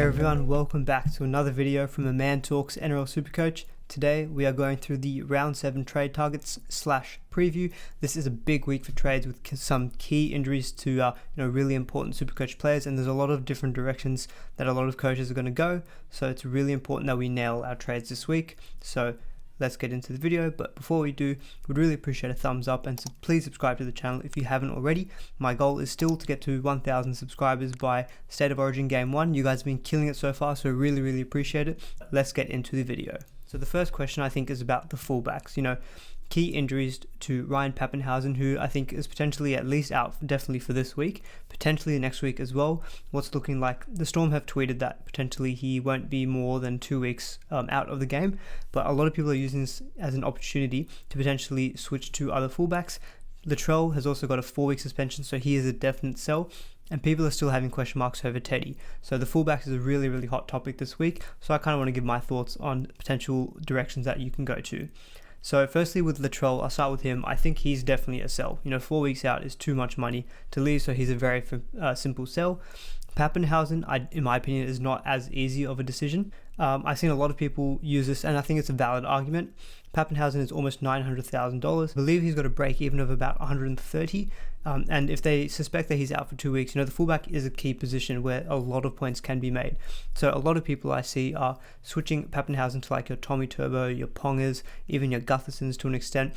everyone, welcome back to another video from the Man Talks NRL SuperCoach. Today we are going through the round 7 trade targets / preview. This is a big week for trades with some key injuries to really important SuperCoach players, and there's a lot of different directions that a lot of coaches are going to go, so it's really important that we nail our trades this week. So let's get into the video, but before we do, we'd really appreciate a thumbs up, and please subscribe to the channel if you haven't already. My goal is still to get to 1,000 subscribers by State of Origin Game 1. You guys have been killing it so far, so really appreciate it. Let's get into the video. So the first question I think is about the fullbacks. Key injuries to Ryan Papenhuyzen, who I think is potentially at least out definitely for this week, potentially next week as well. What's looking like, the Storm have tweeted that potentially he won't be more than 2 weeks out of the game, but a lot of people are using this as an opportunity to potentially switch to other fullbacks. Latrell has also got a 4-week suspension, so he is a definite sell, and people are still having question marks over Teddy. So the fullbacks is a really hot topic this week, so I kind of want to give my thoughts on potential directions that you can go to. So firstly, with Latrell, I'll start with him. I think he's definitely a sell. 4 weeks out is too much money to leave, so he's a very simple sell. Papenhuyzen, in my opinion, is not as easy of a decision. I've seen a lot of people use this, and I think it's a valid argument. Papenhuyzen is almost $900,000. I believe he's got a break even of about 130. And if they suspect that he's out for 2 weeks, the fullback is a key position where a lot of points can be made. So a lot of people I see are switching Papenhuyzen to like your Tommy Turbo, your Pongers, even your Guthersons to an extent,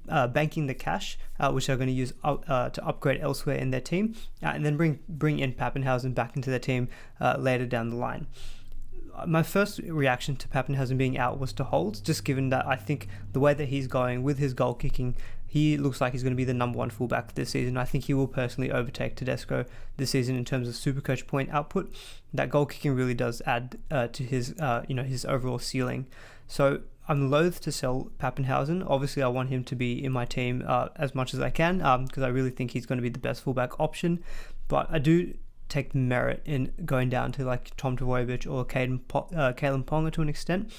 banking the cash, which they're going to use to upgrade elsewhere in their team, and then bring in Papenhuyzen back into their team later down the line. My first reaction to Papenhuyzen being out was to hold, just given that I think the way that he's going with his goal kicking, he looks like he's going to be the number 1 fullback this season. I think he will personally overtake Tedesco this season in terms of SuperCoach point output. That goal kicking really does add to his his overall ceiling. So I'm loath to sell Papenhuyzen. Obviously, I want him to be in my team as much as I can because I really think he's going to be the best fullback option. But I do take merit in going down to like Tom Trbojevic or Kalen Ponga to an extent,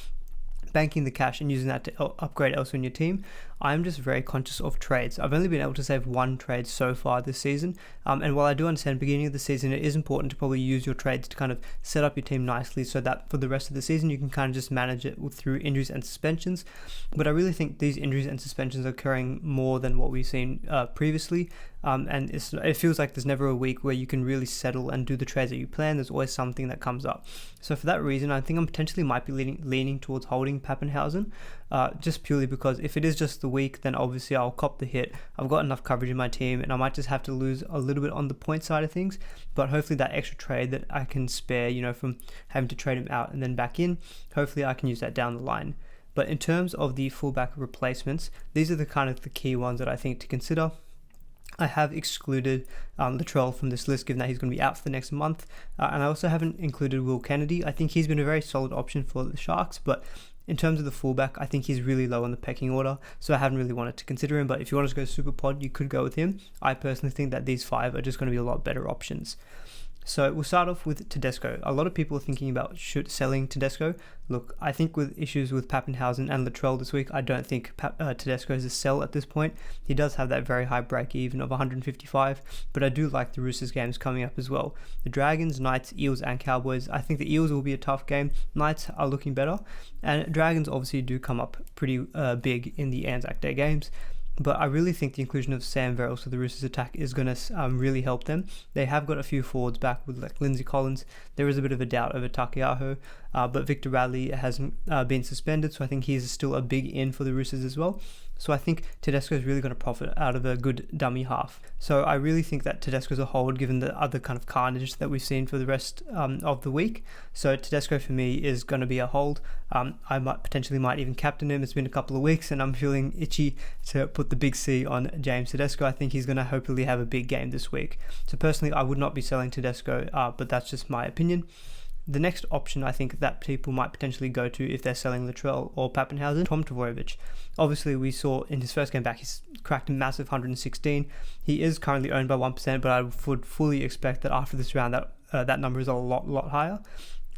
banking the cash and using that to upgrade elsewhere in your team. I'm just very conscious of trades. I've only been able to save 1 trade so far this season, and while I do understand beginning of the season it is important to probably use your trades to kind of set up your team nicely so that for the rest of the season you can kind of just manage it through injuries and suspensions. But I really think these injuries and suspensions are occurring more than what we've seen previously, and it feels like there's never a week where you can really settle and do the trades that you plan. There's always something that comes up. So for that reason, I think I potentially might be leaning towards holding Papenhuyzen, just purely because if it is just the week, then obviously I'll cop the hit. I've got enough coverage in my team, and I might just have to lose a little bit on the point side of things, but hopefully that extra trade that I can spare, from having to trade him out and then back in, hopefully I can use that down the line. But in terms of the fullback replacements, these are the kind of the key ones that I think to consider. I have excluded Latrell from this list given that he's going to be out for the next month, and I also haven't included Will Kennedy. I think he's been a very solid option for the Sharks, but in terms of the fullback, I think he's really low on the pecking order, so I haven't really wanted to consider him. But if you want to go super pod, you could go with him. I personally think that these 5 are just going to be a lot better options. So we'll start off with Tedesco. A lot of people are thinking about selling Tedesco. Look, I think with issues with Papenhuyzen and Latrell this week, I don't think Tedesco is a sell at this point. He does have that very high break even of 155, but I do like the Roosters games coming up as well. The Dragons, Knights, Eels and Cowboys. I think the Eels will be a tough game. Knights are looking better, and Dragons obviously do come up pretty big in the Anzac Day games. But I really think the inclusion of Sam Verrills to the Roosters attack is going to really help them. They have got a few forwards back with like Lindsay Collins. There is a bit of a doubt over Takiaho, but Victor Radley hasn't been suspended, so I think he's still a big in for the Roosters as well. So I think Tedesco is really going to profit out of a good dummy half. So I really think that Tedesco is a hold given the other kind of carnage that we've seen for the rest of the week. So Tedesco for me is going to be a hold. I might even captain him. It's been a couple of weeks and I'm feeling itchy to put the big C on James Tedesco. I think he's going to hopefully have a big game this week. So personally, I would not be selling Tedesco, but that's just my opinion. The next option I think that people might potentially go to if they're selling Latrell or Papenhuyzen, Tom Trbojevic. Obviously, we saw in his first game back, he's cracked a massive 116. He is currently owned by 1%, but I would fully expect that after this round, that number is a lot higher.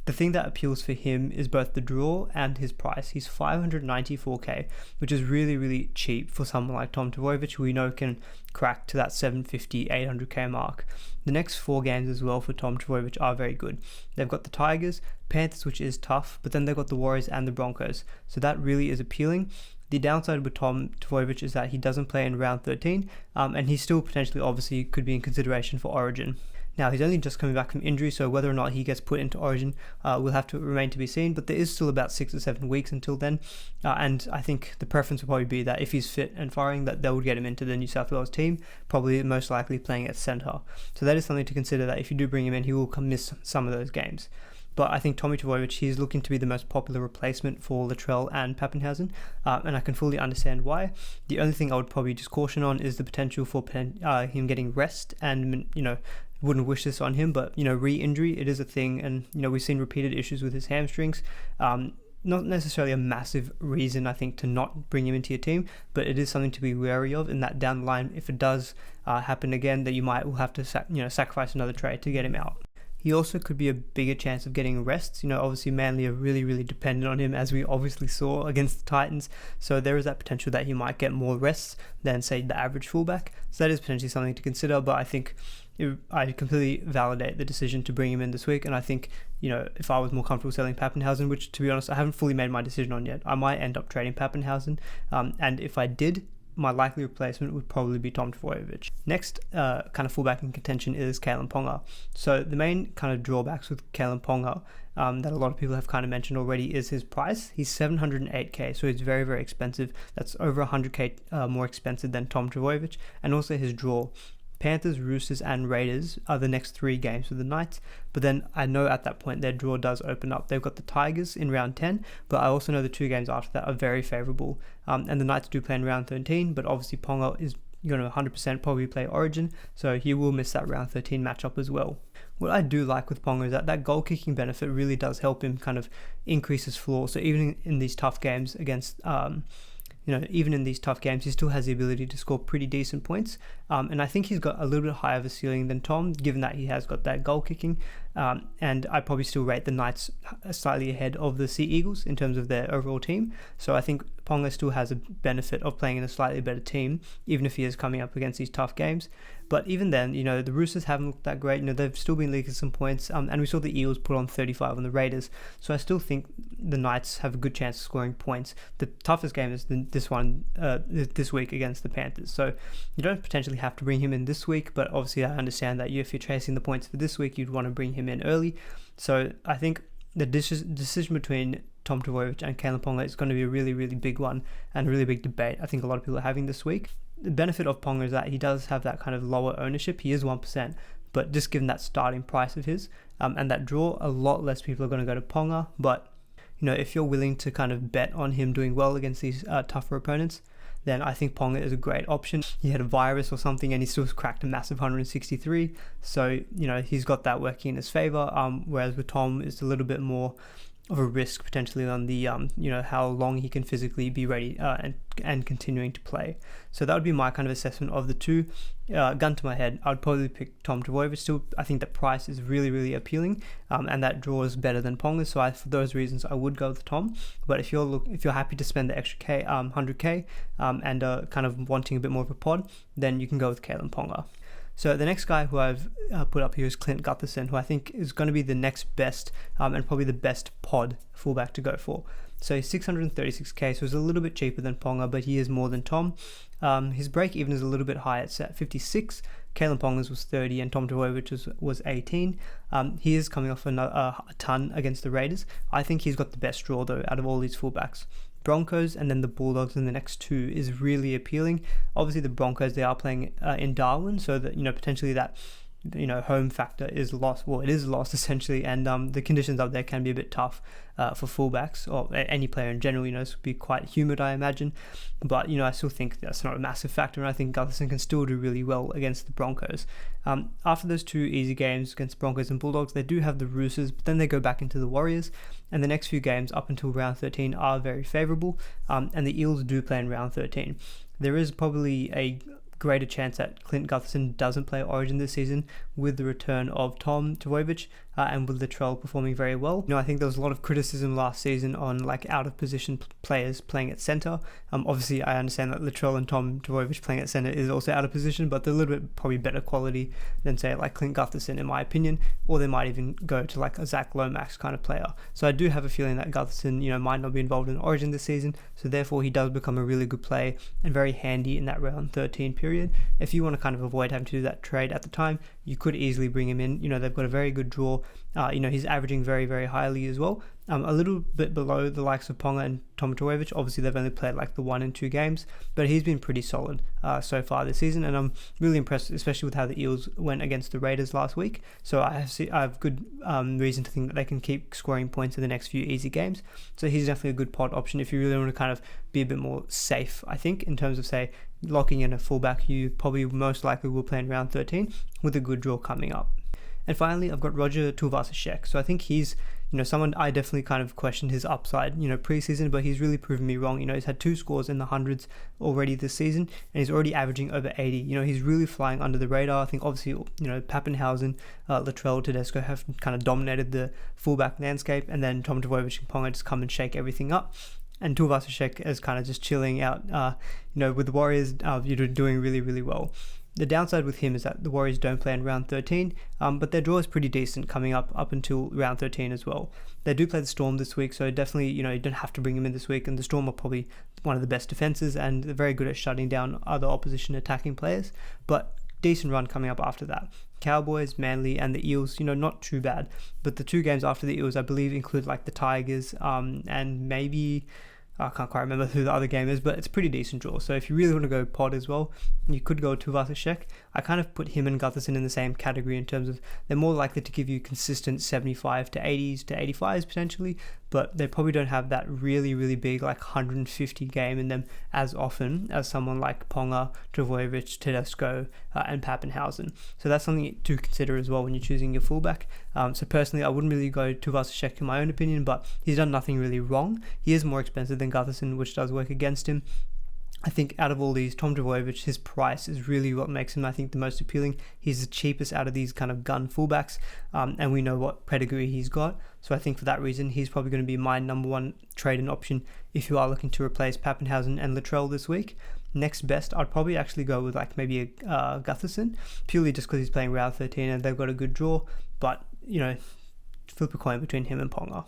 The thing that appeals for him is both the draw and his price. He's 594k, which is really, really cheap for someone like Tom Trbojevic, who we know can crack to that 750, 800k mark. The next 4 games as well for Tom Trbojevic are very good. They've got the Tigers, Panthers, which is tough, but then they've got the Warriors and the Broncos. So that really is appealing. The downside with Tom Trbojevic is that he doesn't play in round 13, and he still potentially obviously could be in consideration for Origin. Now, he's only just coming back from injury, so whether or not he gets put into Origin will have to remain to be seen, but there is still about 6 or 7 weeks until then, and I think the preference will probably be that if he's fit and firing, that they would get him into the New South Wales team, probably most likely playing at centre. So that is something to consider, that if you do bring him in, he will miss some of those games. But I think Tommy Trbojevic, he's looking to be the most popular replacement for Latrell and Pappenhausen, and I can fully understand why. The only thing I would probably just caution on is the potential for him getting rest, and wouldn't wish this on him, but re-injury, it is a thing, and we've seen repeated issues with his hamstrings. Not necessarily a massive reason, I think, to not bring him into your team, but it is something to be wary of, in that down the line, if it does happen again, that you will have to sacrifice another trade to get him out. He also could be a bigger chance of getting rests. Obviously Manly are really, really dependent on him, as we obviously saw against the Titans. So there is that potential that he might get more rests than, say, the average fullback. So that is potentially something to consider, but I think I completely validate the decision to bring him in this week. And I think, if I was more comfortable selling Pappenhausen, which, to be honest, I haven't fully made my decision on yet, I might end up trading Pappenhausen. And if I did, my likely replacement would probably be Tom Trbojevic. Next kind of fullback in contention is Kalyn Ponga. So the main kind of drawbacks with Kalyn Ponga that a lot of people have kind of mentioned already is his price. He's 708k, so it's very, very expensive. That's over 100k more expensive than Tom Trbojevic, and also his draw. Panthers, Roosters and Raiders are the next 3 games for the Knights, but then I know at that point their draw does open up. They've got the Tigers in round 10, but I also know the 2 games after that are very favourable, and the Knights do play in round 13, but obviously Ponga is going to 100% probably play Origin, so he will miss that round 13 matchup as well. What I do like with Ponga is that goal kicking benefit really does help him kind of increase his floor, so even in these tough games against even in these tough games, he still has the ability to score pretty decent points. And I think he's got a little bit higher of a ceiling than Tom, given that he has got that goal kicking. And I probably still rate the Knights slightly ahead of the Sea Eagles in terms of their overall team. So I think Ponga still has a benefit of playing in a slightly better team, even if he is coming up against these tough games. But even then, the Roosters haven't looked that great. They've still been leaking some points. And we saw the Eagles put on 35 on the Raiders. So I still think the Knights have a good chance of scoring points. The toughest game is this week against the Panthers. So you don't potentially have to bring him in this week, but obviously I understand that if you're chasing the points for this week, you'd want to bring him in early. So I think the decision between Tom Trbojevic and Kalyn Ponga is going to be a really, really big one, and a really big debate I think a lot of people are having this week. The benefit of Ponga is that he does have that kind of lower ownership. He is 1%, but just given that starting price of his and that draw, a lot less people are going to go to Ponga. But if you're willing to kind of bet on him doing well against these tougher opponents, then I think Ponga is a great option. He had a virus or something and he still cracked a massive 163. So, he's got that working in his favour. Whereas with Tom, it's a little bit more of a risk potentially on the, how long he can physically be ready and continuing to play. So that would be my kind of assessment of the two. Gun to my head, I would probably pick Tom Trbojevic. Still, I think the price is really, really appealing, and that draw is better than Ponga. So for those reasons, I would go with Tom. But if you're happy to spend the extra 100k, and kind of wanting a bit more of a pod, then you can go with Kalyn Ponga. So the next guy who I've put up here is Clint Gutherson, who I think is going to be the next best and probably the best pod fullback to go for. So he's 636k, so he's a little bit cheaper than Ponga, but he is more than Tom. His break even is a little bit higher. It's at 56. Kalyn Ponga's was 30 and Tom Trbojevic was 18. He is coming off a ton against the Raiders. I think he's got the best draw though out of all these fullbacks. Broncos and then the Bulldogs in the next 2 is really appealing. Obviously the Broncos, they are playing in Darwin, so that potentially that home factor is lost. Well, it is lost essentially, and the conditions up there can be a bit tough for fullbacks or any player in general. It would be quite humid, I imagine, but I still think that's not a massive factor, and I think Gutherson can still do really well against the Broncos. After those 2 easy games against Broncos and Bulldogs, they do have the Roosters, but then they go back into the Warriors, and the next few games up until round 13 are very favourable, and the Eels do play in round 13. There is probably a greater chance that Clint Gutherson doesn't play Origin this season with the return of Tom Trbojevic and with Latrell performing very well. I think there was a lot of criticism last season on like out of position players playing at center. Obviously I understand that Latrell and Tom Trbojevic playing at center is also out of position, but they're a little bit probably better quality than say like Clint Gutherson in my opinion, or they might even go to like a Zach Lomax kind of player. So I do have a feeling that Gutherson, might not be involved in Origin this season, so therefore he does become a really good play and very handy in that round 13 period. If you want to kind of avoid having to do that trade at the time, you could easily bring him in. They've got a very good draw. He's averaging very, very highly as well. A little bit below the likes of Ponga and Tom Trbojevic. Obviously, they've only played like the 1 and 2 games, but he's been pretty solid so far this season, and I'm really impressed, especially with how the Eels went against the Raiders last week. So I have good reason to think that they can keep scoring points in the next few easy games. So he's definitely a good pod option if you really want to kind of be a bit more safe, I think, in terms of, say, locking in a fullback you probably most likely will play in round 13 with a good draw coming up. And finally, I've got Roger Tuivasa-Sheck. So I think he's, someone I definitely kind of questioned his upside, preseason, but he's really proven me wrong. He's had 2 scores in the hundreds already this season, and he's already averaging over 80. He's really flying under the radar. I think obviously, Pappenhausen, Latrell, Tedesco have kind of dominated the fullback landscape, and then Tom Trbojevic and Ponga just come and shake everything up. And Tuivasa-Sheck is kind of just chilling out, with the Warriors, doing really, really well. The downside with him is that the Warriors don't play in round 13, but their draw is pretty decent coming up until round 13 as well. They do play the Storm this week, so definitely, you don't have to bring him in this week, and the Storm are probably one of the best defenses, and they're very good at shutting down other opposition attacking players, but decent run coming up after that. Cowboys, Manly, and the Eels, not too bad, but the 2 games after the Eels, I believe, include like the Tigers, and maybe... I can't quite remember who the other game is, but it's a pretty decent draw. So if you really want to go pod as well, you could go Tuivasa-Sheck. I kind of put him and Gutherson in the same category in terms of they're more likely to give you consistent 75 to 80s to 85s potentially, but they probably don't have that really, really big like 150 game in them as often as someone like Ponga, Trbojevic, Tedesco, and Pappenhausen. So that's something to consider as well when you're choosing your fullback. So personally, I wouldn't really go Tuivasa-Sheck in my own opinion, but he's done nothing really wrong. He is more expensive than Gutherson, which does work against him. I think out of all these, Tom Trbojevic, his price is really what makes him, I think, the most appealing. He's the cheapest out of these kind of gun fullbacks, and we know what pedigree he's got. So I think for that reason, he's probably going to be my number one trade-in option if you are looking to replace Pappenhausen and Latrell this week. Next best, I'd probably actually go with like maybe a Gutherson, purely just because he's playing round 13 and they've got a good draw, but, flip a coin between him and Ponga.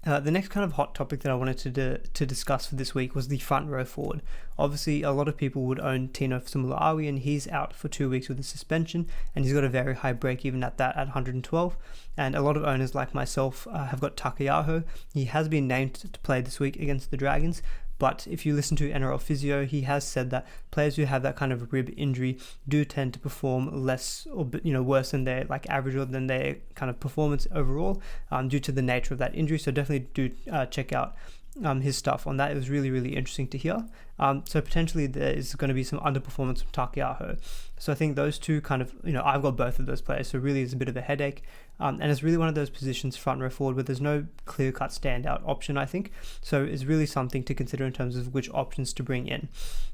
The next kind of hot topic that I wanted to discuss for this week was the front row forward. Obviously, a lot of people would own Tino Sumulaawi, and he's out for 2 weeks with a suspension, and he's got a very high break even at that at 112. And a lot of owners like myself have got Takiaho. He has been named to play this week against the Dragons, but if you listen to NRL Physio, he has said that players who have that kind of rib injury do tend to perform less or worse than their like average or than their kind of performance overall due to the nature of that injury. So definitely do check out his stuff on that. It was really, really interesting to hear. So potentially there is going to be some underperformance from Takiaho. So I think those two kind of, I've got both of those players, so really it's a bit of a headache. And it's really one of those positions, front row forward, where there's no clear-cut standout option, I think. So it's really something to consider in terms of which options to bring in.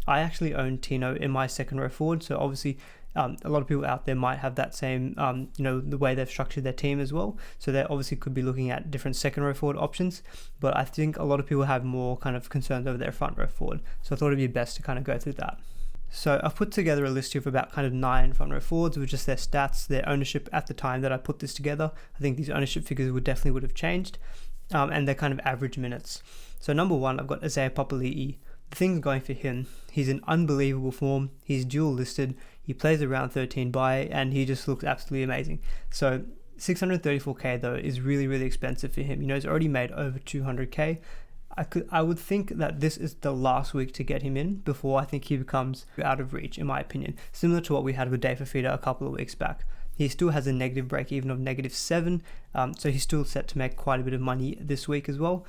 I actually own Tino in my second row forward, so obviously a lot of people out there might have that same, the way they've structured their team as well. So they obviously could be looking at different second row forward options, but I think a lot of people have more kind of concerns over their front row forward. So I thought it'd be best to kind of go through that. So I've put together a list here of about kind of 9 front row forwards with just their stats, their ownership at the time that I put this together. I think these ownership figures would have changed, and their kind of average minutes. So number 1, I've got Isaiah Papali'i. The thing's going for him, he's in unbelievable form, he's dual listed, he plays around 13 bye, and he just looks absolutely amazing. So 634k though is really, really expensive for him. He's already made over 200k. I would think that this is the last week to get him in before I think he becomes out of reach, in my opinion. Similar to what we had with Dave Fafita a couple of weeks back. He still has a negative break even of -7, so he's still set to make quite a bit of money this week as well.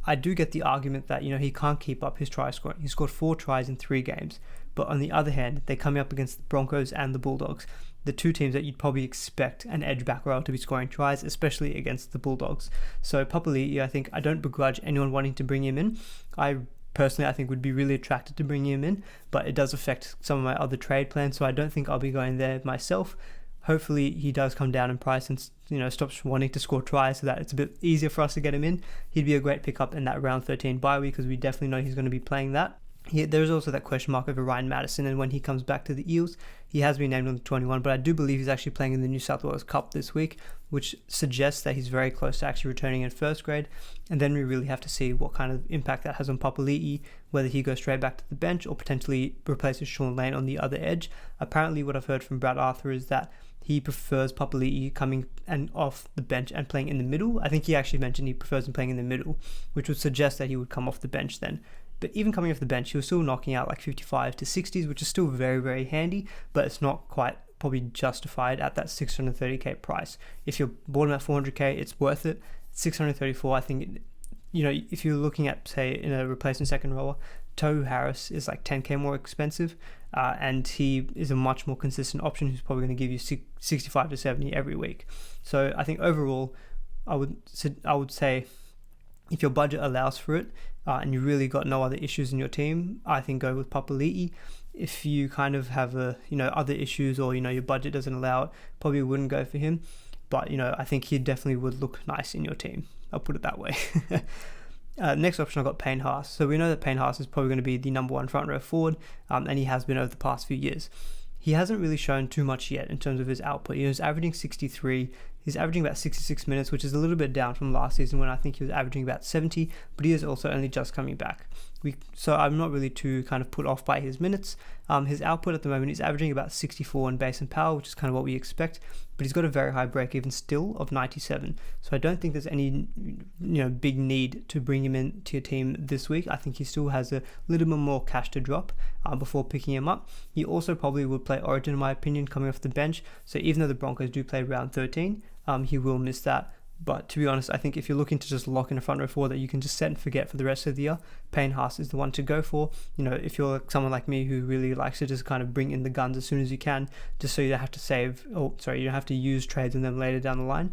I do get the argument that he can't keep up his try scoring. He scored 4 tries in 3 games, but on the other hand, they're coming up against the Broncos and the Bulldogs, the 2 teams that you'd probably expect an edge back row to be scoring tries, especially against the Bulldogs. So Papali'i, I think I don't begrudge anyone wanting to bring him in. I personally I think would be really attracted to bringing him in, but it does affect some of my other trade plans, so I don't think I'll be going there myself. Hopefully he does come down in price and stops wanting to score tries so that it's a bit easier for us to get him in. He'd be a great pickup in that round 13 bye week because we definitely know he's going to be playing that. There's also that question mark over Ryan Madison, and when he comes back to the Eels, he has been named on the 21, but I do believe he's actually playing in the New South Wales Cup this week, which suggests that he's very close to actually returning in first grade, and then we really have to see what kind of impact that has on Papali'i, whether he goes straight back to the bench or potentially replaces Sean Lane on the other edge. Apparently what I've heard from Brad Arthur is that he prefers Papali'i coming and off the bench and playing in the middle. I think he actually mentioned he prefers him playing in the middle, which would suggest that he would come off the bench then. But even coming off the bench, he was still knocking out like 55 to 60s, which is still very, very handy, but it's not quite probably justified at that 630k price. If you're bought him at 400k, it's worth it. 634, I think, if you're looking at, say, in a replacement second rower, Tohu Harris is like 10k more expensive, and he is a much more consistent option who's probably going to give you 65 to 70 every week. So I think overall, I would say if your budget allows for it, and you really got no other issues in your team, I think go with Papali'i. If you kind of have other issues or your budget doesn't allow it, probably wouldn't go for him. But I think he definitely would look nice in your team. I'll put it that way. Next option, I've got Payne Haas. So we know that Payne Haas is probably going to be the number one front row forward, and he has been over the past few years. He hasn't really shown too much yet in terms of his output. He was averaging 63. He's averaging about 66 minutes, which is a little bit down from last season when I think he was averaging about 70, but he is also only just coming back. So I'm not really too kind of put off by his minutes. His output at the moment is averaging about 64 in base and power, which is kind of what we expect, but he's got a very high break even still of 97. So I don't think there's any big need to bring him into your team this week. I think he still has a little bit more cash to drop before picking him up. He also probably would play Origin in my opinion coming off the bench. So even though the Broncos do play round 13, he will miss that. But to be honest, I think if you're looking to just lock in a front row forward that you can just set and forget for the rest of the year, Payne Haas is the one to go for. If you're someone like me who really likes to just kind of bring in the guns as soon as you can, just so you don't have to you don't have to use trades in them later down the line,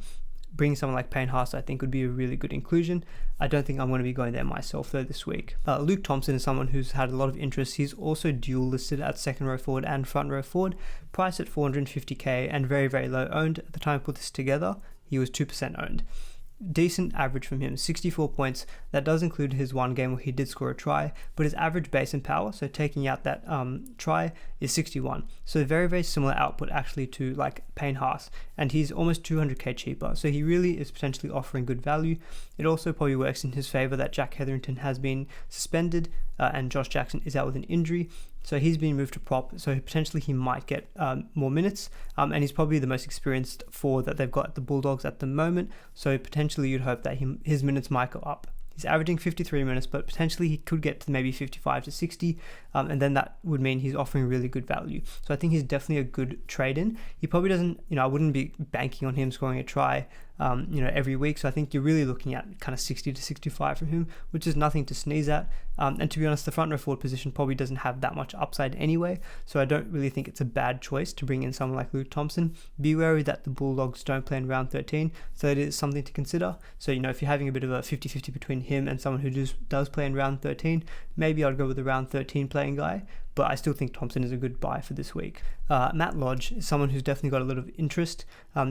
bringing someone like Payne Haas I think would be a really good inclusion. I don't think I'm going to be going there myself though this week. Luke Thompson is someone who's had a lot of interest. He's also dual listed at second row forward and front row forward, priced at 450k and very, very low owned. At the time I put this together, he was 2% owned. Decent average from him, 64 points. That does include his one game where he did score a try, but his average base and power, so taking out that try, is 61. So very, very similar output actually to like Payne Haas, and he's almost 200k cheaper. So he really is potentially offering good value. It also probably works in his favor that Jack Hetherington has been suspended and Josh Jackson is out with an injury. So he's been moved to prop, so potentially he might get more minutes, and he's probably the most experienced forward that they've got at the Bulldogs at the moment, so potentially you'd hope that his minutes might go up. He's averaging 53 minutes, but potentially he could get to maybe 55 to 60, and then that would mean he's offering really good value. So I think he's definitely a good trade-in. He probably doesn't, I wouldn't be banking on him scoring a try, every week. So I think you're really looking at kind of 60 to 65 from him, which is nothing to sneeze at. And to be honest, the front row forward position probably doesn't have that much upside anyway. So I don't really think it's a bad choice to bring in someone like Luke Thompson. Be wary that the Bulldogs don't play in round 13. So it is something to consider. So, if you're having a bit of a 50-50 between him and someone who does play in round 13, maybe I'd go with the round 13 playing guy. But I still think Thompson is a good buy for this week. Matt Lodge is someone who's definitely got a lot of interest.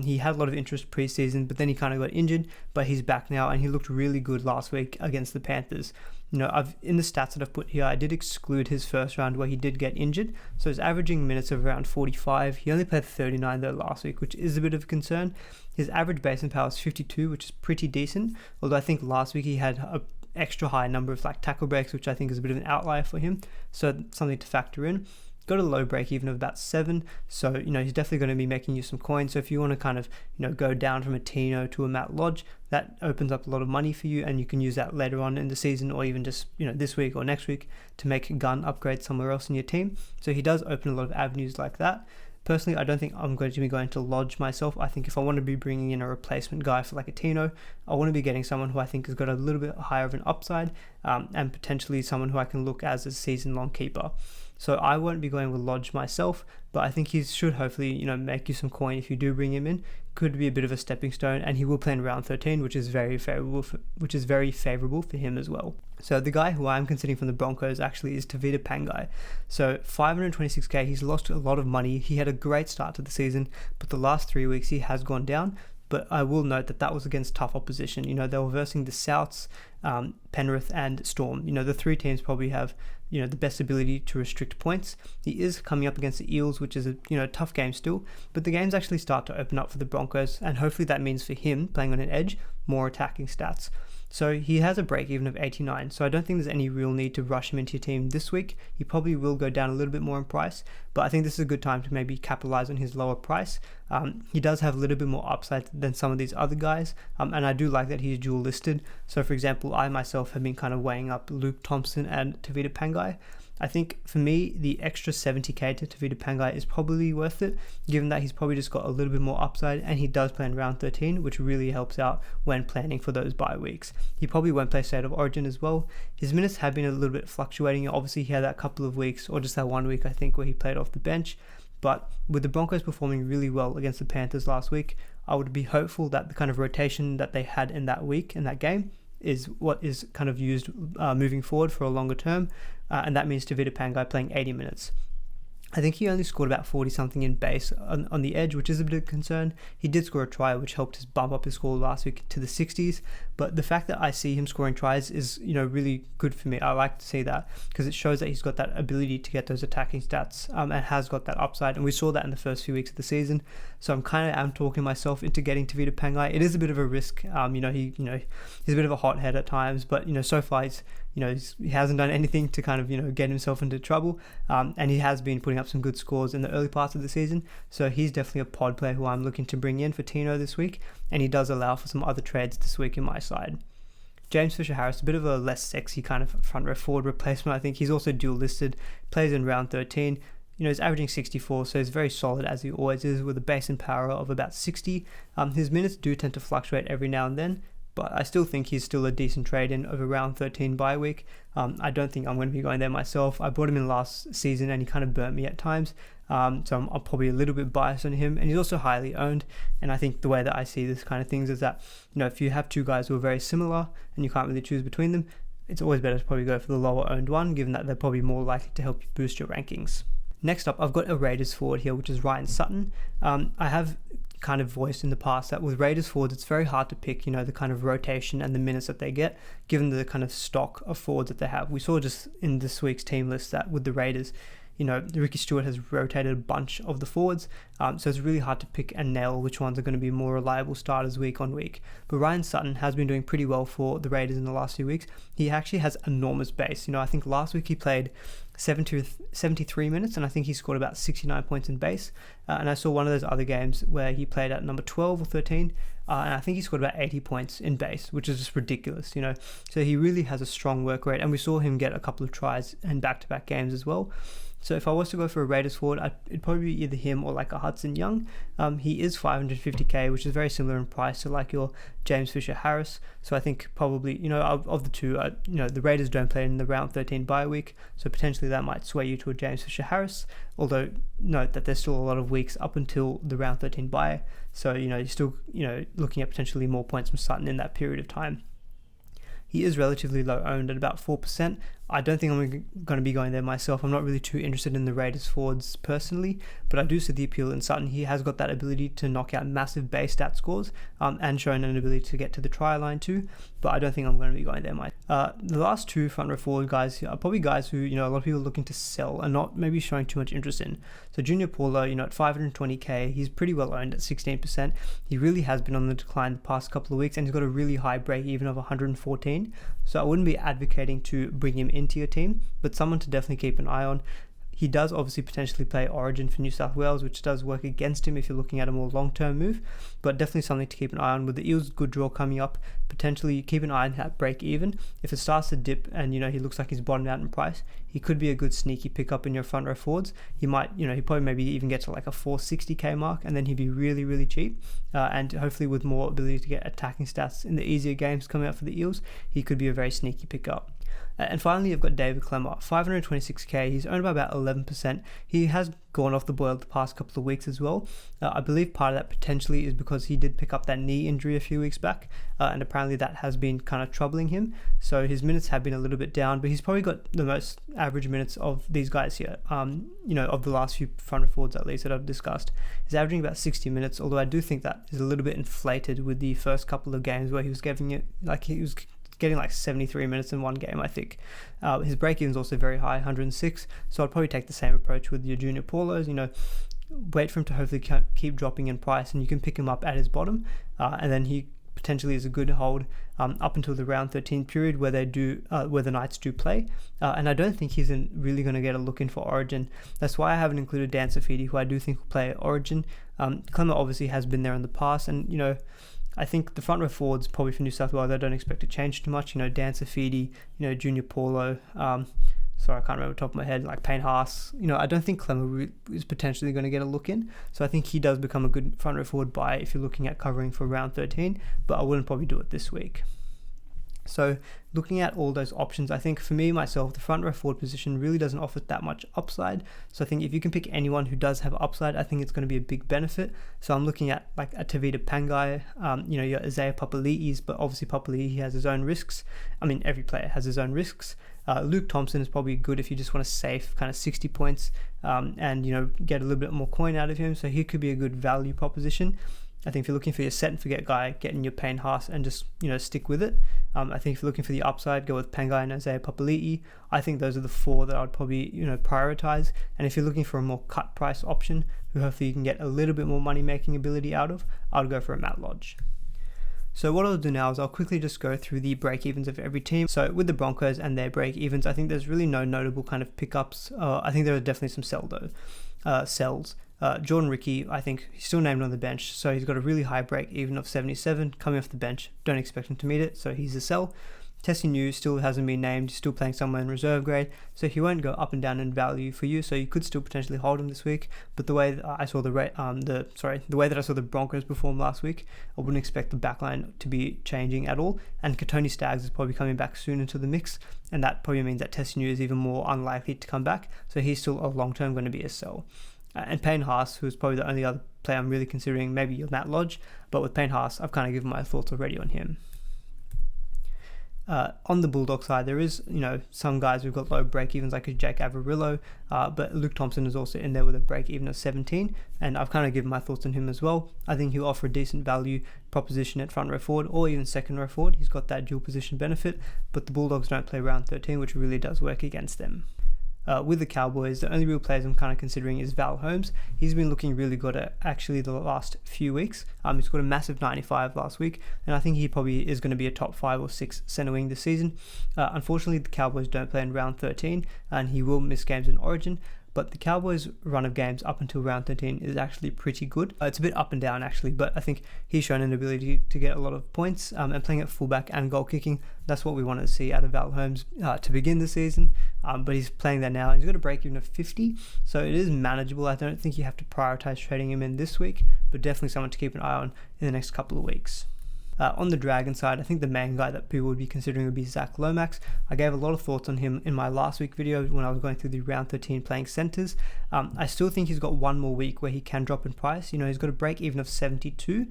He had a lot of interest pre-season, but then he kind of got injured, but he's back now, and he looked really good last week against the Panthers. In the stats that I've put here, I did exclude his first round where he did get injured, so he's averaging minutes of around 45. He only played 39 though last week, which is a bit of a concern. His average base and power is 52, which is pretty decent, although I think last week he had a extra high number of tackle breaks, which I think is a bit of an outlier for him, so something to factor in. Got a low break even of about 7, so he's definitely going to be making you some coins. So if you want to kind of go down from a Tino to a Matt Lodge, that opens up a lot of money for you, and you can use that later on in the season, or even just this week or next week to make gun upgrades somewhere else in your team. So he does open a lot of avenues like that. Personally, I don't think I'm going to be going to Lodge myself. I think if I want to be bringing in a replacement guy for like a Tino, I want to be getting someone who I think has got a little bit higher of an upside, and potentially someone who I can look as a season-long keeper. So I won't be going with Lodge myself, but I think he should hopefully, make you some coin if you do bring him in. Could be a bit of a stepping stone, and he will play in round 13, which is very favorable for him as well. So the guy who I'm considering from the Broncos actually is Tevita Pangai. So 526k, he's lost a lot of money. He had a great start to the season, but the last 3 weeks he has gone down. But I will note that was against tough opposition. They were versing the Souths, Penrith and Storm. The three teams probably have, the best ability to restrict points. He is coming up against the Eels, which is a tough game still, but the games actually start to open up for the Broncos, and hopefully that means for him, playing on an edge, more attacking stats. So he has a break even of 89, so I don't think there's any real need to rush him into your team this week. He probably will go down a little bit more in price, but I think this is a good time to maybe capitalize on his lower price. He does have a little bit more upside than some of these other guys, and I do like that he's dual listed. So for example, I myself have been kind of weighing up Luke Thompson and Tevita Pangai. I think for me, the extra 70k to Tevita Pangai is probably worth it, given that he's probably just got a little bit more upside, and he does play in round 13, which really helps out when planning for those bye weeks. He probably won't play State of Origin as well. His minutes have been a little bit fluctuating. Obviously, he had that couple of weeks, or just that 1 week, I think, where he played off the bench. But with the Broncos performing really well against the Panthers last week, I would be hopeful that the kind of rotation that they had in that week, in that game, is what is kind of used moving forward for a longer term, and that means Tevita Pangai playing 80 minutes. I think he only scored about 40 something in base on the edge, which is a bit of concern. He did score a try, which helped us bump up his score last week to the 60s. But the fact that I see him scoring tries is, really good for me. I like to see that because it shows that he's got that ability to get those attacking stats and has got that upside. And we saw that in the first few weeks of the season. So I'm talking myself into getting Tevita Pangai. It is a bit of a risk. He's a bit of a hothead at times, but so far he hasn't done anything to kind of get himself into trouble, and he has been putting up some good scores in the early parts of the season. So he's definitely a pod player who I'm looking to bring in for Tino this week, and he does allow for some other trades this week in my side. James Fisher-Harris, a bit of a less sexy kind of front row forward replacement. I think he's also dual listed, plays in round 13. He's averaging 64, so he's very solid as he always is, with a base and power of about 60. His minutes do tend to fluctuate every now and then, but I still think he's still a decent trade in of around 13 bye week. I don't think I'm going to be going there myself. I bought him in last season and he kind of burnt me at times. So I'm probably a little bit biased on him, and he's also highly owned. And I think the way that I see this kind of things is that, if you have two guys who are very similar and you can't really choose between them, it's always better to probably go for the lower owned one, given that they're probably more likely to help you boost your rankings. Next up, I've got a Raiders forward here, which is Ryan Sutton. I have kind of voiced in the past that with Raiders forwards, it's very hard to pick, the kind of rotation and the minutes that they get, given the kind of stock of forwards that they have. We saw just in this week's team list that with the Raiders, Ricky Stewart has rotated a bunch of the forwards, so it's really hard to pick and nail which ones are going to be more reliable starters week on week. But Ryan Sutton has been doing pretty well for the Raiders in the last few weeks. He actually has enormous base. I think last week he played 73 minutes, and I think he scored about 69 points in base. And I saw one of those other games where he played at number 12 or 13, and I think he scored about 80 points in base, which is just ridiculous, So he really has a strong work rate, and we saw him get a couple of tries in back-to-back games as well. So if I was to go for a Raiders forward, it'd probably be either him or like a Hudson Young. He is 550k, which is very similar in price to like your James Fisher-Harris. So I think probably, of the two, the Raiders don't play in the round 13 bye week, so potentially that might sway you to a James Fisher-Harris. Although note that there's still a lot of weeks up until the round 13 bye, so you're still looking at potentially more points from Sutton in that period of time. He is relatively low owned at about 4%. I don't think I'm going to be going there myself. I'm not really too interested in the Raiders forwards personally, but I do see the appeal in Sutton. He has got that ability to knock out massive base stat scores and shown an ability to get to the try line too, but I don't think I'm going to be going there myself. The last two front row forward guys are probably guys who, a lot of people are looking to sell and not maybe showing too much interest in. So Junior Paulo, at 520k, he's pretty well owned at 16%. He really has been on the decline the past couple of weeks, and he's got a really high break even of 114. So I wouldn't be advocating to bring him into your team, but someone to definitely keep an eye on. He does obviously potentially play Origin for New South Wales, which does work against him if you're looking at a more long-term move, but definitely something to keep an eye on. With the Eels' good draw coming up, potentially keep an eye on that break even. If it starts to dip and he looks like he's bottomed out in price, he could be a good sneaky pickup in your front row forwards. He might, he probably maybe even get to like a 460k mark, and then he'd be really, really cheap. And hopefully with more ability to get attacking stats in the easier games coming up for the Eels, he could be a very sneaky pickup. And finally, you've got David Klemmer, 526k. He's owned by about 11%. He has gone off the boil the past couple of weeks as well. I believe part of that potentially is because he did pick up that knee injury a few weeks back, and apparently that has been kind of troubling him. So his minutes have been a little bit down, but he's probably got the most average minutes of these guys here. Of the last few front row forwards at least that I've discussed. He's averaging about 60 minutes, although I do think that is a little bit inflated with the first couple of games where he was getting like 73 minutes in one game, I think. His break-even is also very high, 106, so I'd probably take the same approach with your Junior Paulos. Wait for him to hopefully keep dropping in price, and you can pick him up at his bottom, and then he potentially is a good hold up until the round 13 period where the Knights do play, and I don't think he's really going to get a look in for Origin. That's why I haven't included Dan Safidi, who I do think will play at Origin. Clemmer obviously has been there in the past, and I think the front row forwards probably for New South Wales, I don't expect to change too much. Dan Safidi, Junior Paulo, sorry, I can't remember top of my head, like Payne Haas. I don't think Clemmer is potentially going to get a look in. So I think he does become a good front row forward buy if you're looking at covering for round 13, but I wouldn't probably do it this week. So looking at all those options, I think for me, myself, the front row forward position really doesn't offer that much upside. So I think if you can pick anyone who does have upside, I think it's going to be a big benefit. So I'm looking at like a Tavita Pangai, your Isaiah Papali'is, but obviously Papali'i has his own risks. I mean, every player has his own risks. Luke Thompson is probably good if you just want to save kind of 60 points and get a little bit more coin out of him. So he could be a good value proposition. I think if you're looking for your set and forget guy, get in your Payne Haas and just stick with it. I think if you're looking for the upside, go with Pangai and Isaiah Papali'i. I think those are the four that I'd probably prioritize. And if you're looking for a more cut price option, who hopefully you can get a little bit more money making ability out of, I'd go for a Matt Lodge. So what I'll do now is I'll quickly just go through the break-evens of every team. So with the Broncos and their break-evens, I think there's really no notable kind of pickups. I think there are definitely some sells. Jordan Ricky, I think he's still named on the bench, so he's got a really high break-even of 77 coming off the bench. Don't expect him to meet it, so he's a sell. Tessie New still hasn't been named, he's still playing somewhere in reserve grade, so he won't go up and down in value for you, so you could still potentially hold him this week. But the way that I saw the way that I saw the Broncos perform last week, I wouldn't expect the backline to be changing at all. And Katoni Staggs is probably coming back soon into the mix, and that probably means that Tessie New is even more unlikely to come back, so he's still a long-term going to be a sell. And Payne Haas, who's probably the only other player I'm really considering, maybe your Matt Lodge, but with Payne Haas, I've kind of given my thoughts already on him. On the Bulldog side, there is, some guys who've got low break-evens like a Jake Averillo, but Luke Thompson is also in there with a break-even of 17, and I've kind of given my thoughts on him as well. I think he'll offer a decent value proposition at front row forward or even second row forward. He's got that dual position benefit, but the Bulldogs don't play round 13, which really does work against them. With the Cowboys, the only real players I'm kind of considering is Val Holmes. He's been looking really good at actually the last few weeks. He's got a massive 95 last week, and I think he probably is going to be a top 5 or 6 centre wing this season. Unfortunately, the Cowboys don't play in round 13, and he will miss games in Origin. But the Cowboys' run of games up until round 13 is actually pretty good. It's a bit up and down actually, but I think he's shown an ability to get a lot of points and playing at fullback and goal kicking. That's what we wanted to see out of Val Holmes to begin the season. But he's playing there now, and he's got a break-even of 50, so it is manageable. I don't think you have to prioritize trading him in this week, but definitely someone to keep an eye on in the next couple of weeks. On the Dragon side, I think the main guy that people would be considering would be Zach Lomax. I gave a lot of thoughts on him in my last week video when I was going through the round 13 playing centres. I still think he's got one more week where he can drop in price. He's got a break even of 72.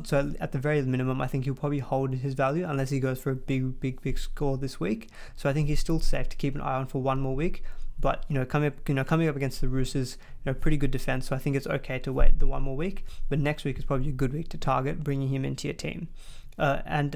So at the very minimum, I think he'll probably hold his value unless he goes for a big score this week. So I think he's still safe to keep an eye on for one more week. But coming up against the Roosters, pretty good defense. So I think it's okay to wait the one more week. But next week is probably a good week to target bringing him into your team. And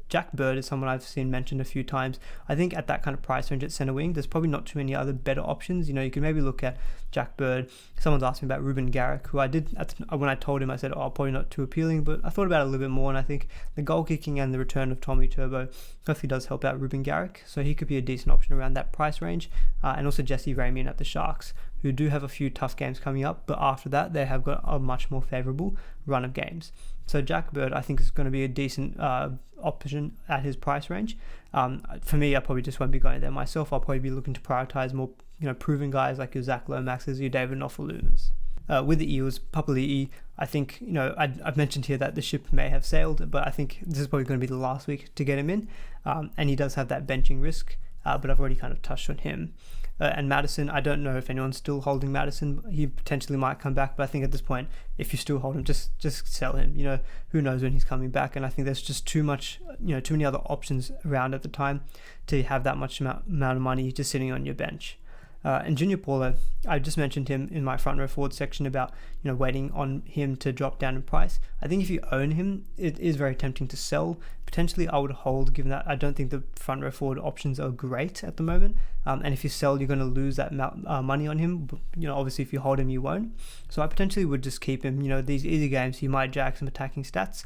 Jack Bird is someone I've seen mentioned a few times. I think at that kind of price range at centre wing, there's probably not too many other better options. You can maybe look at Jack Bird. Someone's asked me about Ruben Garrick, who I did, when I told him, I said, probably not too appealing, but I thought about it a little bit more, and I think the goal kicking and the return of Tommy Turbo hopefully does help out Ruben Garrick, so he could be a decent option around that price range. And also Jesse Ramian at the Sharks, who do have a few tough games coming up, but after that, they have got a much more favourable run of games. So Jack Bird, I think, is going to be a decent option at his price range. For me, I probably just won't be going there myself. I'll probably be looking to prioritise more, proven guys like your Zach Lomaxes, your David Nofalumas. With the Eels, Papali'i, I think, I've mentioned here that the ship may have sailed, but I think this is probably going to be the last week to get him in. And he does have that benching risk. but I've already kind of touched on him. And Madison, I don't know if anyone's still holding Madison. He potentially might come back, but I think at this point, if you still hold him, just sell him. Who knows when he's coming back? And I think there's just too many other options around at the time to have that much amount of money just sitting on your bench. And Junior Paulo, I just mentioned him in my front row forward section about waiting on him to drop down in price. I think if you own him, it is very tempting to sell. Potentially I would hold, given that I don't think the front row forward options are great at the moment. And if you sell, you're going to lose that money on him. Obviously if you hold him, you won't. So I potentially would just keep him. These easy games, he might jack some attacking stats.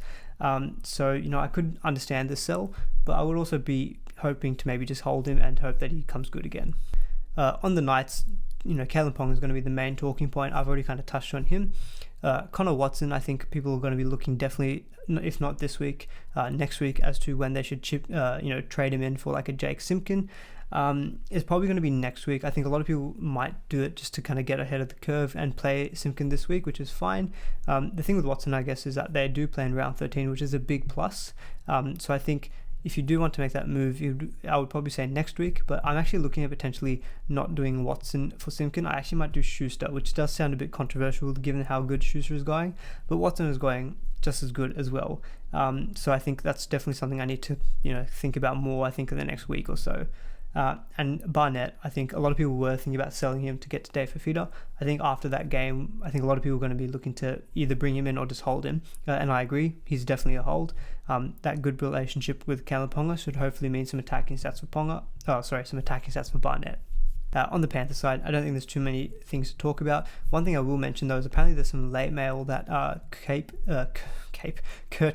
So I could understand the sell, but I would also be hoping to maybe just hold him and hope that he comes good again. On the Knights, Kalyn Ponga is going to be the main talking point. I've already kind of touched on him. Connor Watson, I think people are going to be looking definitely, if not this week, next week, as to when they should trade him in for like a Jake Simpkin. It's probably going to be next week. I think a lot of people might do it just to kind of get ahead of the curve and play Simpkin this week, which is fine. The thing with Watson, I guess, is that they do play in round 13, which is a big plus. So I think if you do want to make that move, I would probably say next week, but I'm actually looking at potentially not doing Watson for Simpkin. I actually might do Schuster, which does sound a bit controversial given how good Schuster is going, but Watson is going just as good as well. So I think that's definitely something I need to think about more, I think, in the next week or so. And Barnett, I think a lot of people were thinking about selling him to get to Dave Fafita. I think after that game, I think a lot of people are going to be looking to either bring him in or just hold him. And I agree, he's definitely a hold. That good relationship with Kalyn Ponga should hopefully mean some attacking stats for Barnett. On the Panther side, I don't think there's too many things to talk about. One thing I will mention though is apparently there's some late mail that Kurt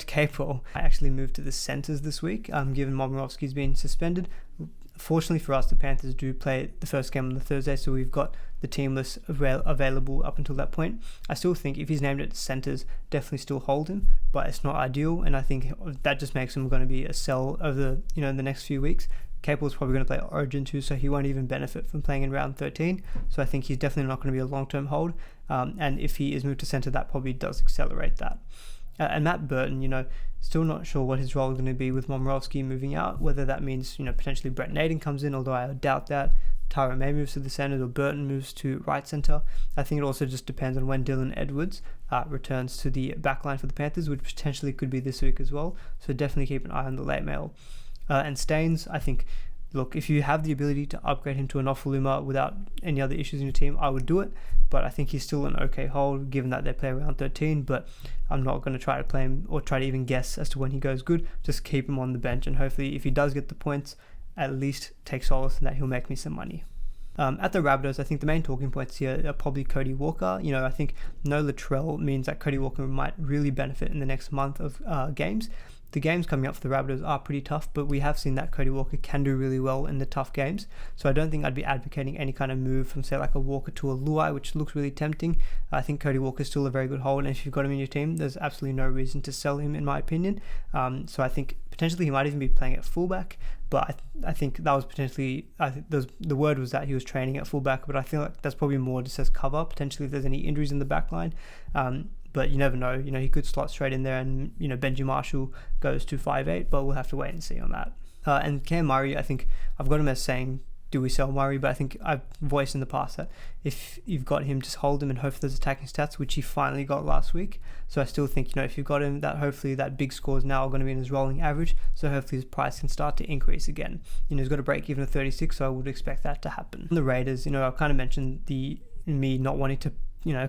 Capewell actually moved to the centres this week, given Momorowski's been suspended. Fortunately for us, the Panthers do play the first game on the Thursday, so we've got the team list available up until that point. I still think if he's named at centres, definitely still hold him, but it's not ideal, and I think that just makes him going to be a sell over in the next few weeks. Capewell's probably going to play Origin too, so he won't even benefit from playing in round 13, so I think he's definitely not going to be a long-term hold, and if he is moved to centre, that probably does accelerate that. And Matt Burton, still not sure what his role is going to be with Momorowski moving out, whether that means, potentially Brett Naden comes in, although I doubt that. Tyra May moves to the centre or Burton moves to right centre. I think it also just depends on when Dylan Edwards returns to the backline for the Panthers, which potentially could be this week as well. So definitely keep an eye on the late mail. And Staines, I think, look, if you have the ability to upgrade him to an Ofaluma without any other issues in your team, I would do it. But I think he's still an okay hold, given that they play around 13. But I'm not going to try to play him or try to even guess as to when he goes good. Just keep him on the bench, and hopefully if he does get the points, at least take solace in that he'll make me some money. At the Rabbitohs, I think the main talking points here are probably Cody Walker. I think no Latrell means that Cody Walker might really benefit in the next month of games. The games coming up for the Rabbitohs are pretty tough, but we have seen that Cody Walker can do really well in the tough games. So I don't think I'd be advocating any kind of move from, say, like a Walker to a Luai, which looks really tempting. I think Cody Walker is still a very good hold, and if you've got him in your team, there's absolutely no reason to sell him, in my opinion. So I think potentially he might even be playing at fullback, but I think that was potentially, the word was that he was training at fullback, but I feel like that's probably more just as cover, potentially if there's any injuries in the back line. But you never know, he could slot straight in there and, Benji Marshall goes to 5'8", but we'll have to wait and see on that. And Cam Murray, I think I've got him as saying, do we sell Murray? But I think I've voiced in the past that if you've got him, just hold him and hope for those attacking stats, which he finally got last week. So I still think, if you've got him, that hopefully that big score is now going to be in his rolling average. So hopefully his price can start to increase again. He's got a break even of 36, so I would expect that to happen. On the Raiders, I've kind of mentioned me not wanting to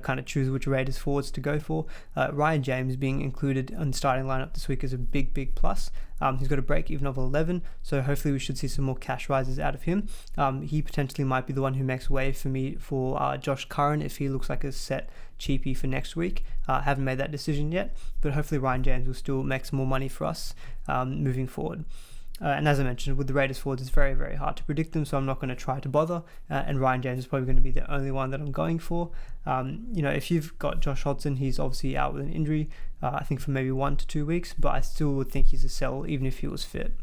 kind of choose which Raiders forwards to go for. Ryan James being included on the starting lineup this week is a big plus. He's got a break even of 11, so hopefully we should see some more cash rises out of him. He potentially might be the one who makes way for me for Josh Curran if he looks like a set cheapie for next week. Haven't made that decision yet, but hopefully Ryan James will still make some more money for us moving forward. And as I mentioned, with the Raiders forwards, it's very, very hard to predict them, so I'm not going to try to bother. And Ryan James is probably going to be the only one that I'm going for. If you've got Josh Hodgson, he's obviously out with an injury, I think for maybe 1 to 2 weeks, but I still would think he's a sell, even if he was fit.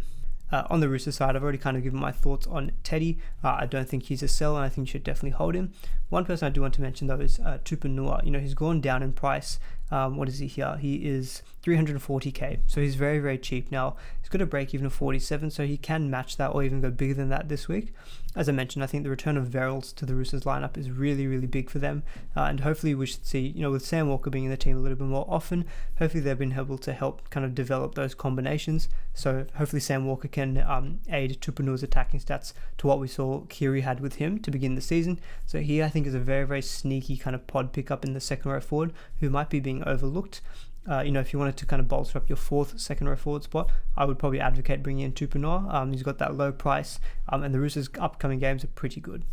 On the Rooster side, I've already kind of given my thoughts on Teddy. I don't think he's a sell, and I think you should definitely hold him. One person I do want to mention though is Tupanua. He's gone down in price. What is he here? He is 340k, so he's very, very cheap now. He's got a break even of 47, so he can match that or even go bigger than that this week. As I mentioned, I think the return of Verrills to the Roosters lineup is really, really big for them, and hopefully we should see, with Sam Walker being in the team a little bit more often, hopefully they've been able to help kind of develop those combinations. So hopefully Sam Walker can aid Tupanua's attacking stats to what we saw Kiri had with him to begin the season. So he, I think, is a very, very sneaky kind of pod pickup in the second row forward who might be being overlooked. If you wanted to kind of bolster up your fourth second row forward spot, I would probably advocate bringing in Tupanua. He's got that low price, and the Roosters' upcoming games are pretty good.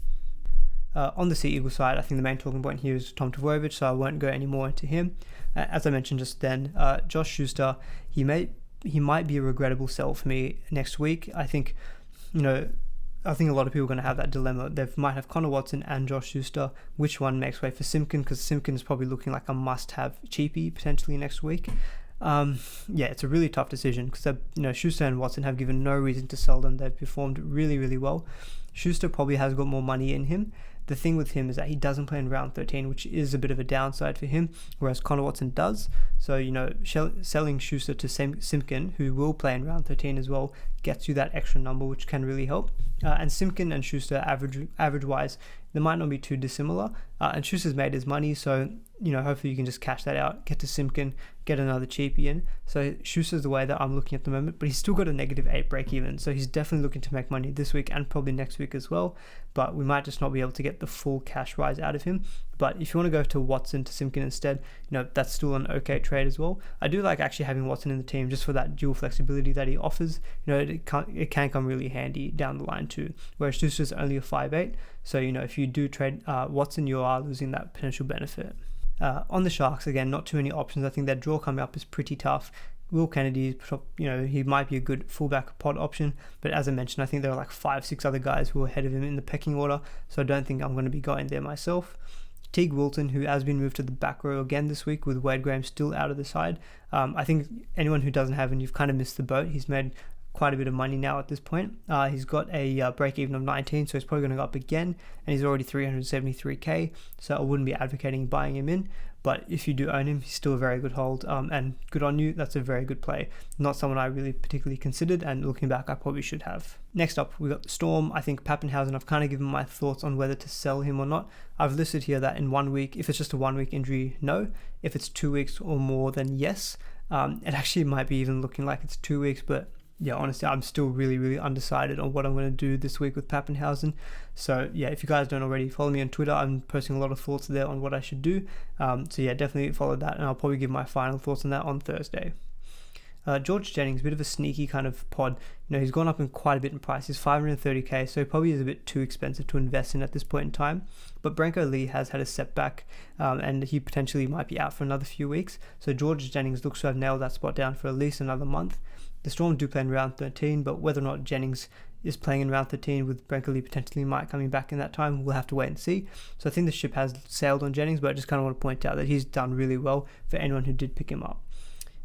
On the Sea Eagle side, I think the main talking point here is Tom Tavorovich, so I won't go any more into him. As I mentioned just then, Josh Schuster, he might be a regrettable sell for me next week. I think a lot of people are going to have that dilemma. They might have Connor Watson and Josh Schuster. Which one makes way for Simpkin? Because Simpkin is probably looking like a must-have cheapie potentially next week. It's a really tough decision because Schuster and Watson have given no reason to sell them. They've performed really, really well. Schuster probably has got more money in him. The thing with him is that he doesn't play in round 13, which is a bit of a downside for him, whereas Connor Watson does. So, selling Schuster to Simpkin, who will play in round 13 as well, gets you that extra number, which can really help. And Simpkin and Schuster, average-wise, they might not be too dissimilar. And Schuster's made his money, so, hopefully you can just cash that out, get to Simpkin, get another cheapie in. So Schuster's the way that I'm looking at the moment, but he's still got a -8 break even. So he's definitely looking to make money this week and probably next week as well. But we might just not be able to get the full cash rise out of him. But if you want to go to Watson to Simpkin instead, that's still an okay trade as well. I do like actually having Watson in the team just for that dual flexibility that he offers. It can come really handy down the line too. Whereas Schuster's only a 5'8", so if you do trade Watson, you are losing that potential benefit. On the Sharks, again, not too many options. I think that draw coming up is pretty tough. Will Kennedy, he might be a good fullback pod option, but as I mentioned, I think there are like 5-6 other guys who are ahead of him in the pecking order, so I don't think I'm going to be going there myself. Teague Wilton, who has been moved to the back row again this week with Wade Graham still out of the side. I think anyone who doesn't have him, you've kind of missed the boat. He's made quite a bit of money now at this point. He's got a break even of 19, so he's probably going to go up again, and he's already 373k, so I wouldn't be advocating buying him in. But if you do own him, he's still a very good hold, and good on you. That's a very good play. Not someone I really particularly considered, and looking back, I probably should have. Next up, we got the Storm. I think Pappenhausen, I've kind of given my thoughts on whether to sell him or not. I've listed here that in 1 week, if it's just a 1 week injury, no. If it's 2 weeks or more, then yes. It actually might be even looking like it's 2 weeks, but yeah, honestly, I'm still really, really undecided on what I'm going to do this week with Pappenhausen. So yeah, if you guys don't already follow me on Twitter, I'm posting a lot of thoughts there on what I should do. So yeah, definitely follow that, and I'll probably give my final thoughts on that on Thursday. George Jennings, a bit of a sneaky kind of pod. He's gone up in quite a bit in price. He's 530k, so he probably is a bit too expensive to invest in at this point in time. But Branko Lee has had a setback, and he potentially might be out for another few weeks. So George Jennings looks to have nailed that spot down for at least another month. The Storm do play in round 13, but whether or not Jennings is playing in round 13 with Branko Lee potentially might coming back in that time, we'll have to wait and see. So I think the ship has sailed on Jennings, but I just kind of want to point out that he's done really well for anyone who did pick him up.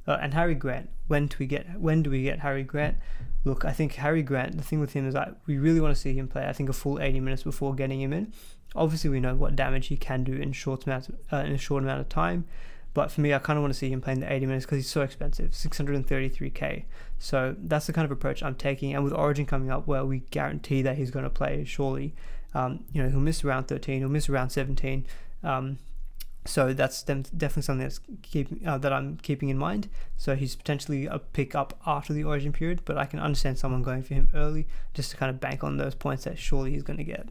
And Harry Grant, when do we get Harry Grant? Look, I think Harry Grant, the thing with him is that we really want to see him play, I think, a full 80 minutes before getting him in. Obviously, we know what damage he can do in a short amount of time. But for me, I kind of want to see him playing the 80 minutes because he's so expensive, 633k. So that's the kind of approach I'm taking. And with Origin coming up, where we guarantee that he's going to play, surely, he'll miss round 13, he'll miss round 17. So that's definitely something that I'm keeping in mind. So he's potentially a pick up after the Origin period, but I can understand someone going for him early just to kind of bank on those points that surely he's going to get.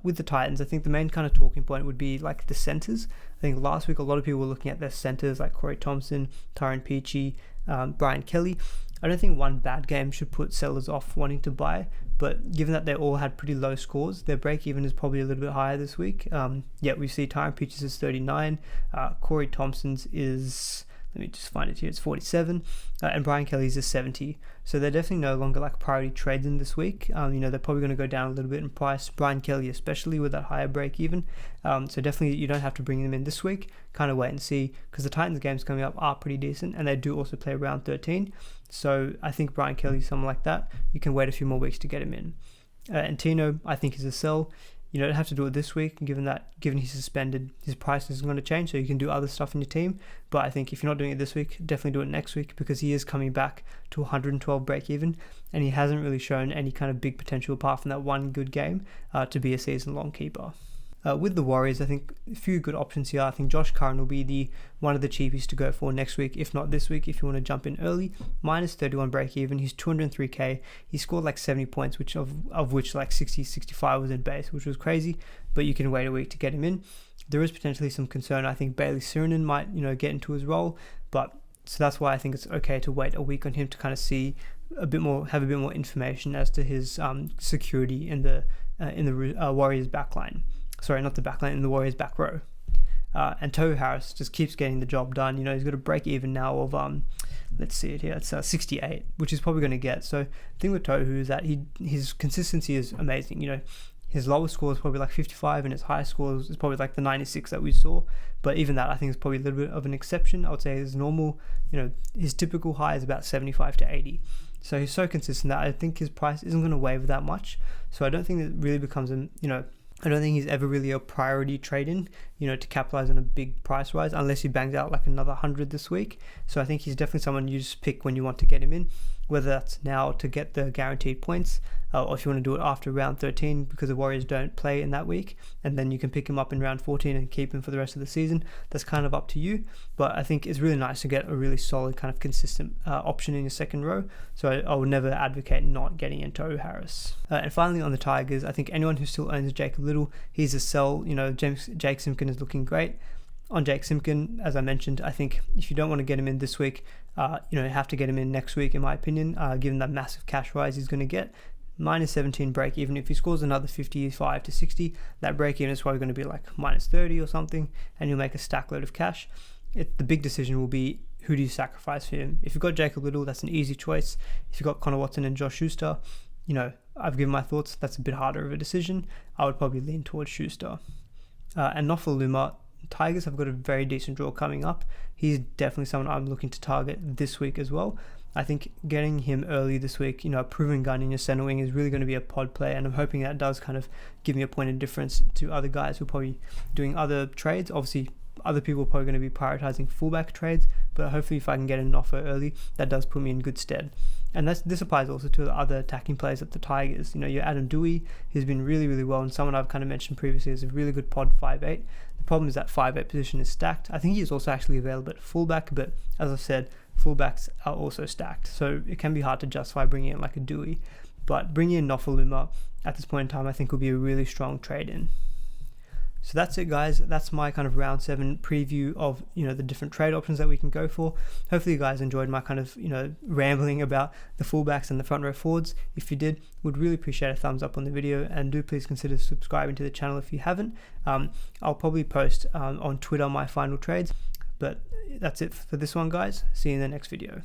With the Titans, I think the main kind of talking point would be like the centers. I think last week a lot of people were looking at their centers like Corey Thompson, Tyrone Peachey, Brian Kelly. I don't think one bad game should put sellers off wanting to buy, but given that they all had pretty low scores, their break even is probably a little bit higher this week. We see Tyrone Peachey's is 39, Corey Thompson's is, let me just find it here, it's 47, and Brian Kelly's is 70. So they're definitely no longer like priority trades in this week. They're probably going to go down a little bit in price. Brian Kelly especially with that higher break even. So definitely you don't have to bring them in this week. Kind of wait and see, because the Titans games coming up are pretty decent, and they do also play round 13. So I think Brian Kelly, someone like that, you can wait a few more weeks to get him in. And Tino, I think, is a sell. You don't have to do it this week, given he's suspended, his price isn't going to change, so you can do other stuff in your team. But I think if you're not doing it this week, definitely do it next week, because he is coming back to 112 break even, and he hasn't really shown any kind of big potential apart from that one good game to be a season-long keeper. With the Warriors, I think a few good options here. I think Josh Curran will be one of the cheapest to go for next week, if not this week, if you want to jump in early. Minus 31 break even. He's 203k. He scored like 70 points, which of which like 65 was in base, which was crazy. But you can wait a week to get him in. There is potentially some concern. I think Bailey Sirinen might get into his role, so that's why I think it's okay to wait a week on him to kind of see have a bit more information as to his security in the Warriors backline. Sorry, not the backline, in the Warriors back row. And Tohu Harris just keeps getting the job done. He's got a break even now of, let's see it here, it's 68, which he's probably going to get. So the thing with Tohu is that his consistency is amazing. His lowest score is probably like 55, and his highest score is probably like the 96 that we saw. But even that, I think, is probably a little bit of an exception. I would say his normal, his typical high is about 75 to 80. So he's so consistent that I think his price isn't going to waver that much. So I don't think it really becomes I don't think he's ever really a priority trade-in, to capitalize on a big price rise, unless he bangs out like another 100 this week. So I think he's definitely someone you just pick when you want to get him in, whether that's now to get the guaranteed points, or if you want to do it after round 13 because the Warriors don't play in that week, and then you can pick him up in round 14 and keep him for the rest of the season. That's kind of up to you, but I think it's really nice to get a really solid kind of consistent option in your second row. So I would never advocate not getting in Tohu Harris. And finally on the Tigers, I think anyone who still owns Jacob Little, he's a sell. Jake Simpkin is looking great. On Jake Simpkin, as I mentioned, I think if you don't want to get him in this week, you have to get him in next week, in my opinion, given that massive cash rise he's going to get. Minus 17 break even. If he scores another 55 to 60, that break even is probably going to be like minus 30 or something, and you'll make a stack load of cash. The big decision will be, who do you sacrifice for him? If you've got Jacob Little, that's an easy choice. If you've got Connor Watson and Josh Schuster, I've given my thoughts. That's a bit harder of a decision. I would probably lean towards Schuster. And Nofaluma, Tigers have got a very decent draw coming up. He's definitely someone I'm looking to target this week as well. I think getting him early this week, a proven gun in your center wing, is really going to be a pod play, and I'm hoping that does kind of give me a point of difference to other guys who are probably doing other trades. Obviously, other people are probably going to be prioritizing fullback trades, but hopefully if I can get an offer early, that does put me in good stead. And this applies also to the other attacking players at the Tigers. Your Adam Dewey, who's been really, really well, and someone I've kind of mentioned previously is a really good pod 5'8". The problem is that 5'8 position is stacked. I think he is also actually available at fullback, but as I've said, fullbacks are also stacked, so it can be hard to justify bringing in like a Dewey. But bringing in Nofaluma at this point in time, I think will be a really strong trade-in. So that's it, guys. That's my kind of round 7 preview of the different trade options that we can go for. Hopefully you guys enjoyed my kind of rambling about the fullbacks and the front row forwards. If you did, would really appreciate a thumbs up on the video, and do please consider subscribing to the channel if you haven't. I'll probably post on Twitter my final trades, but that's it for this one, guys. See you in the next video.